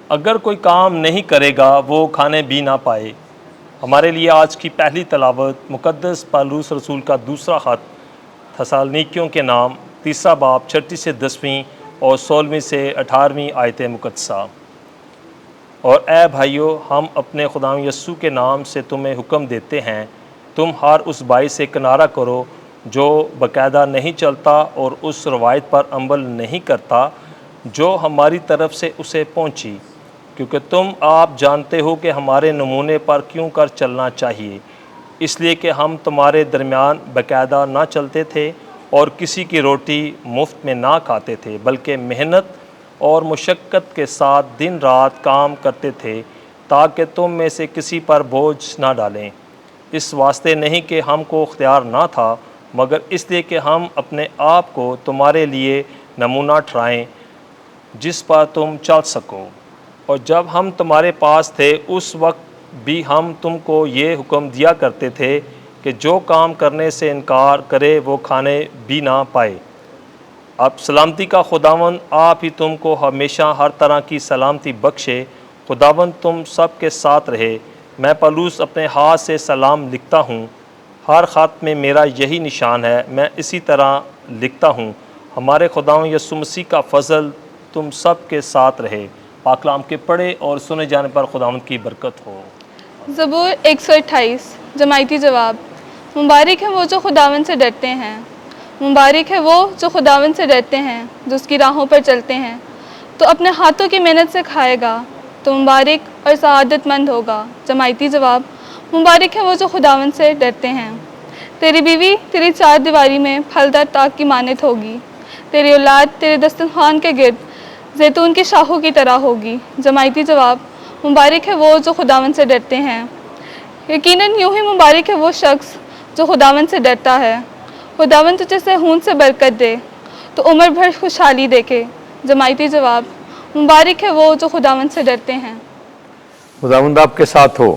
اگر کوئی کام نہیں کرے گا وہ کھانے بھی نہ پائے۔ ہمارے لیے آج کی پہلی تلاوت مقدس پالوس رسول کا دوسرا خط تھسالنیکیوں کے نام 3 باب 6 سے 10 اور 16 سے 18 آیت مقدسہ۔ اور اے بھائیو، ہم اپنے خداوند یسوع کے نام سے تمہیں حکم دیتے ہیں، تم ہر اس بائی سے کنارہ کرو جو باقاعدہ نہیں چلتا اور اس روایت پر عمل نہیں کرتا جو ہماری طرف سے اسے پہنچی، کیونکہ تم آپ جانتے ہو کہ ہمارے نمونے پر کیوں کر چلنا چاہیے، اس لیے کہ ہم تمہارے درمیان باقاعدہ نہ چلتے تھے اور کسی کی روٹی مفت میں نہ کھاتے تھے، بلکہ محنت اور مشقت کے ساتھ دن رات کام کرتے تھے تاکہ تم میں سے کسی پر بوجھ نہ ڈالیں، اس واسطے نہیں کہ ہم کو اختیار نہ تھا، مگر اس لیے کہ ہم اپنے آپ کو تمہارے لیے نمونہ ٹھہرائیں جس پر تم چل سکو۔ اور جب ہم تمہارے پاس تھے اس وقت بھی ہم تم کو یہ حکم دیا کرتے تھے کہ جو کام کرنے سے انکار کرے وہ کھانے بھی نہ پائے۔ اب سلامتی کا خداوند آپ ہی تم کو ہمیشہ ہر طرح کی سلامتی بخشے۔ خداوند تم سب کے ساتھ رہے۔ میں پالوس اپنے ہاتھ سے سلام لکھتا ہوں، ہر خط میں میرا یہی نشان ہے، میں اسی طرح لکھتا ہوں۔ ہمارے خداوند یسوع مسیح کا فضل تم سب کے ساتھ رہے۔ پاک کلام کے پڑھے اور سنے جانے پر خداوند کی برکت ہو۔ زبور 128 جماعتی جواب۔ مبارک ہے وہ جو خداوند سے ڈرتے ہیں، مبارک ہے وہ جو خداوند سے ڈرتے ہیں، جو اس کی راہوں پر چلتے ہیں۔ تو اپنے ہاتھوں کی محنت سے کھائے گا تو مبارک اور سعادت مند ہوگا۔ جماعتی جواب۔ مبارک ہے وہ جو خداوند سے ڈرتے ہیں۔ تیری بیوی تیری چار دیواری میں پھلدار تاک کی مانند ہوگی، تیری اولاد تیرے دسترخوان کے گرد زیتون کی شاخوں کی طرح ہوگی۔ جماعتی جواب۔ مبارک ہے وہ جو خداوند سے ڈرتے ہیں۔ یقیناً یوں ہی مبارک ہے وہ شخص جو خداوند سے ڈرتا ہے۔ خداوند تجھے صہیون سے برکت دے تو عمر بھر خوشحالی دیکھے۔ جماعتی جواب۔ مبارک ہے وہ جو خداوند سے ڈرتے ہیں۔ خداوند آپ کے ساتھ ہو۔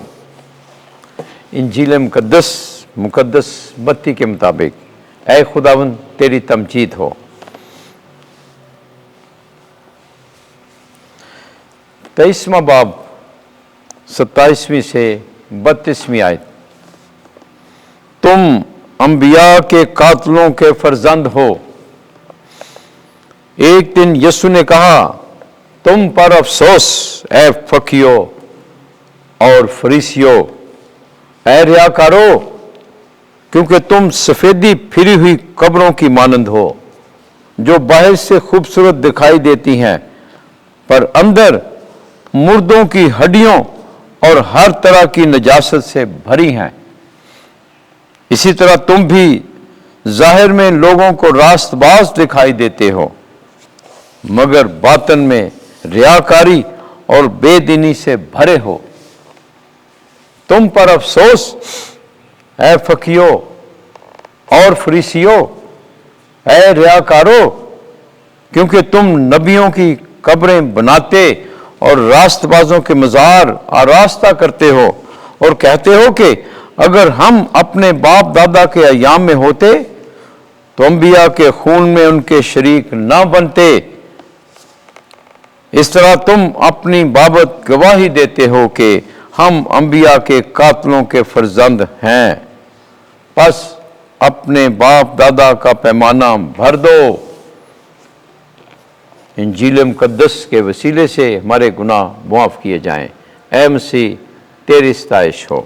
انجیل مقدس متی کے مطابق اے خداوند تیری تمجید ہو۔ 23واں باب 27 سے 32 آیت۔ تم انبیاء کے قاتلوں کے فرزند ہو۔ ایک دن یسوع نے کہا، تم پر افسوس اے فقیو اور فریسیو، اے ریاکارو، کیونکہ تم سفیدی پھری ہوئی قبروں کی مانند ہو، جو باہر سے خوبصورت دکھائی دیتی ہیں پر اندر مردوں کی ہڈیوں اور ہر طرح کی نجاست سے بھری ہیں۔ اسی طرح تم بھی ظاہر میں لوگوں کو راست باز دکھائی دیتے ہو، مگر باطن میں ریاکاری اور بے دینی سے بھرے ہو۔ تم پر افسوس اے فقیو اور فریسیو، اے ریاکارو، کیونکہ تم نبیوں کی قبریں بناتے اور راست بازوں کے مزار آراستہ کرتے ہو اور کہتے ہو کہ اگر ہم اپنے باپ دادا کے ایام میں ہوتے تو انبیاء کے خون میں ان کے شریک نہ بنتے۔ اس طرح تم اپنی بابت گواہی دیتے ہو کہ ہم انبیاء کے قاتلوں کے فرزند ہیں، پس اپنے باپ دادا کا پیمانہ بھر دو۔ انجیل مقدس کے وسیلے سے ہمارے گناہ معاف کیے جائیں۔ اے مسیح تیری ستائش ہو۔